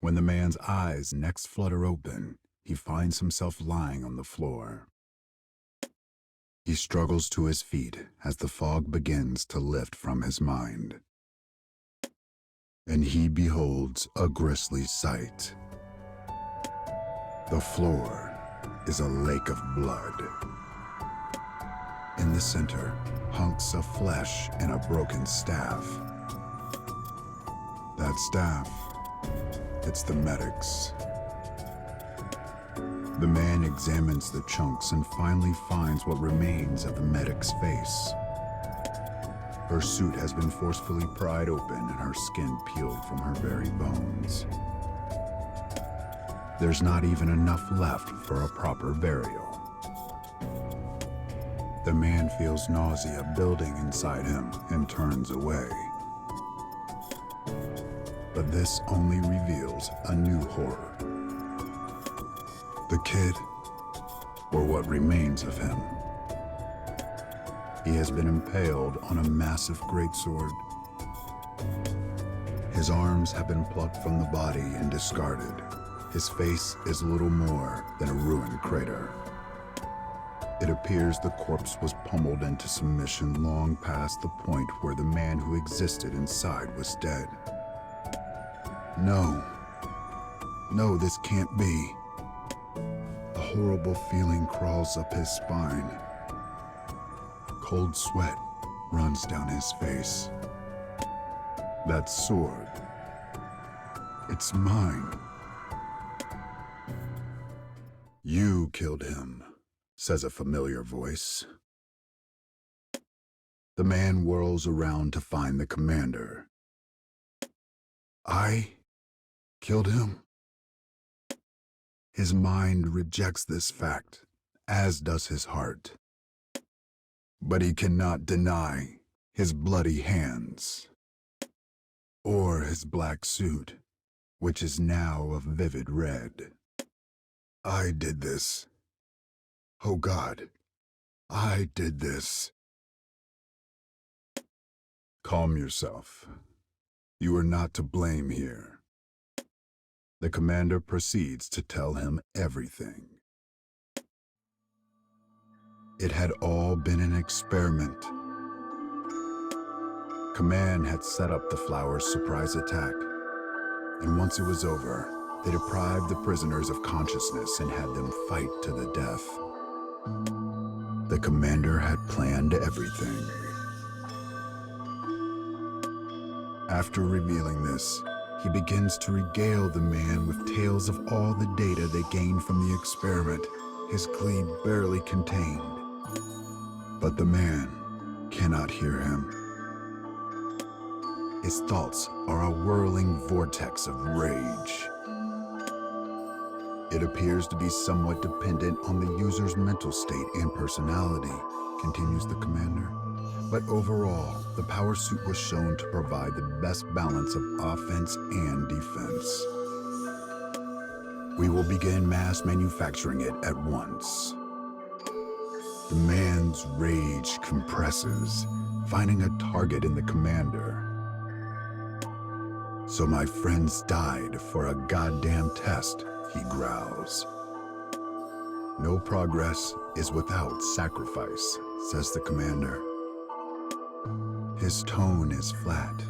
When the man's eyes next flutter open, he finds himself lying on the floor. He struggles to his feet as the fog begins to lift from his mind. And he beholds a grisly sight. The floor is a lake of blood. In the center, hunks of flesh and a broken staff. That staff, it's the medic's. The man examines the chunks and finally finds what remains of the medic's face. Her suit has been forcefully pried open and her skin peeled from her very bones. There's not even enough left for a proper burial. The man feels nausea building inside him and turns away. But this only reveals a new horror. The kid, or what remains of him. He has been impaled on a massive greatsword. His arms have been plucked from the body and discarded. His face is little more than a ruined crater. It appears the corpse was pummeled into submission long past the point where the man who existed inside was dead. No, this can't be. A horrible feeling crawls up his spine. Cold sweat runs down his face. That sword, it's mine. You killed him, says a familiar voice. The man whirls around to find the commander. I killed him? His mind rejects this fact, as does his heart. But he cannot deny his bloody hands, or his black suit, which is now of vivid red. I did this. Oh God, I did this. Calm yourself. You are not to blame here. The commander proceeds to tell him everything. It had all been an experiment. Command had set up the Flower's surprise attack, and once it was over, they deprived the prisoners of consciousness and had them fight to the death. The commander had planned everything. After revealing this, he begins to regale the man with tales of all the data they gained from the experiment, his glee barely contained. But the man cannot hear him. His thoughts are a whirling vortex of rage. It appears to be somewhat dependent on the user's mental state and personality, continues the commander. But overall, the power suit was shown to provide the best balance of offense and defense. We will begin mass manufacturing it at once. The man's rage compresses, finding a target in the commander. So my friends died for a goddamn test, he growls. No progress is without sacrifice, says the commander. His tone is flat,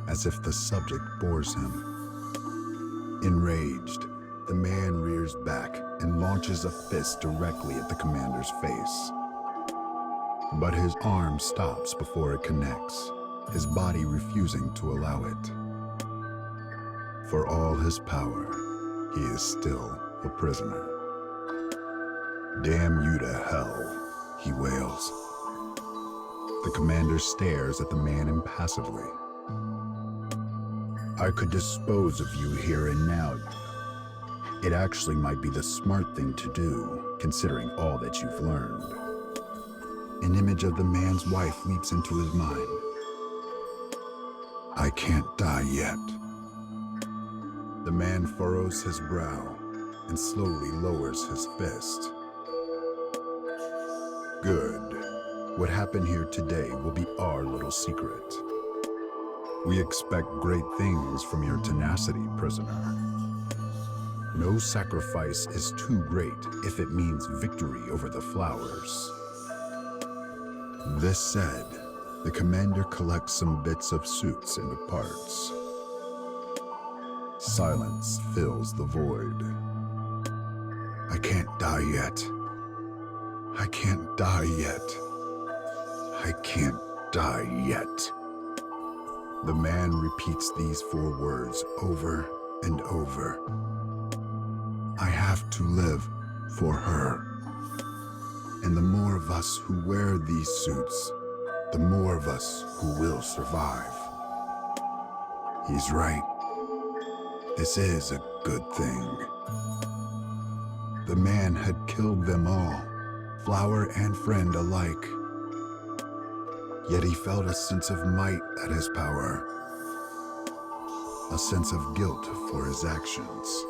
as if the subject bores him. Enraged, the man rears back and launches a fist directly at the commander's face. But his arm stops before it connects, his body refusing to allow it. For all his power, he is still a prisoner. Damn you to hell, he wails. The commander stares at the man impassively. I could dispose of you here and now. It actually might be the smart thing to do, considering all that you've learned. An image of the man's wife leaps into his mind. I can't die yet. The man furrows his brow and slowly lowers his fist. Good. What happened here today will be our little secret. We expect great things from your tenacity, prisoner. No sacrifice is too great if it means victory over the flowers. This said, the commander collects some bits of suits into parts. Silence fills the void. I can't die yet. I can't die yet. I can't die yet. The man repeats these 4 words over and over. I have to live for her. And the more of us who wear these suits, the more of us who will survive. He's right. This is a good thing. The man had killed them all, flower and friend alike. Yet he felt a sense of might at his power, a sense of guilt for his actions,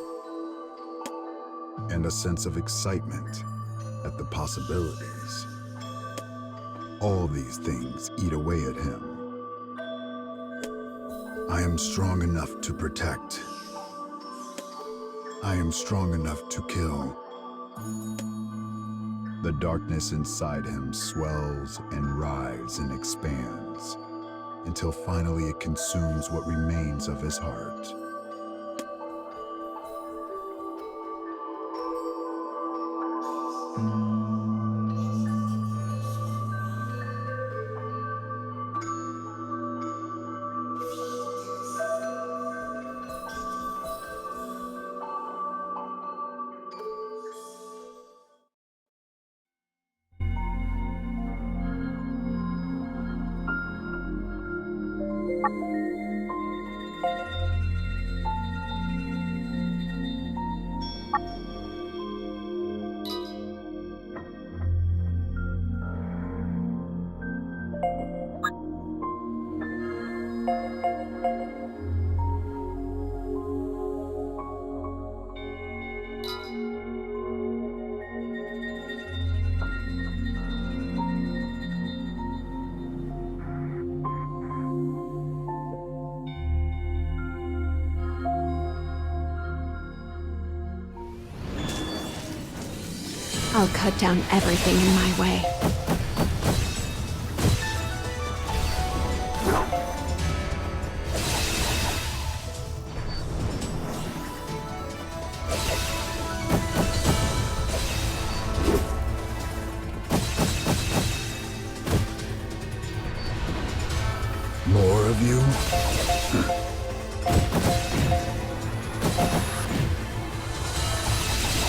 and a sense of excitement at the possibilities. All these things eat away at him. I am strong enough to protect. I am strong enough to kill. The darkness inside him swells and writhes and expands until finally it consumes what remains of his heart. I'll cut down everything in my way. More of you?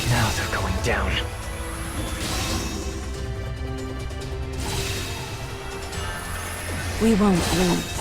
Now they're going down. We won't lose.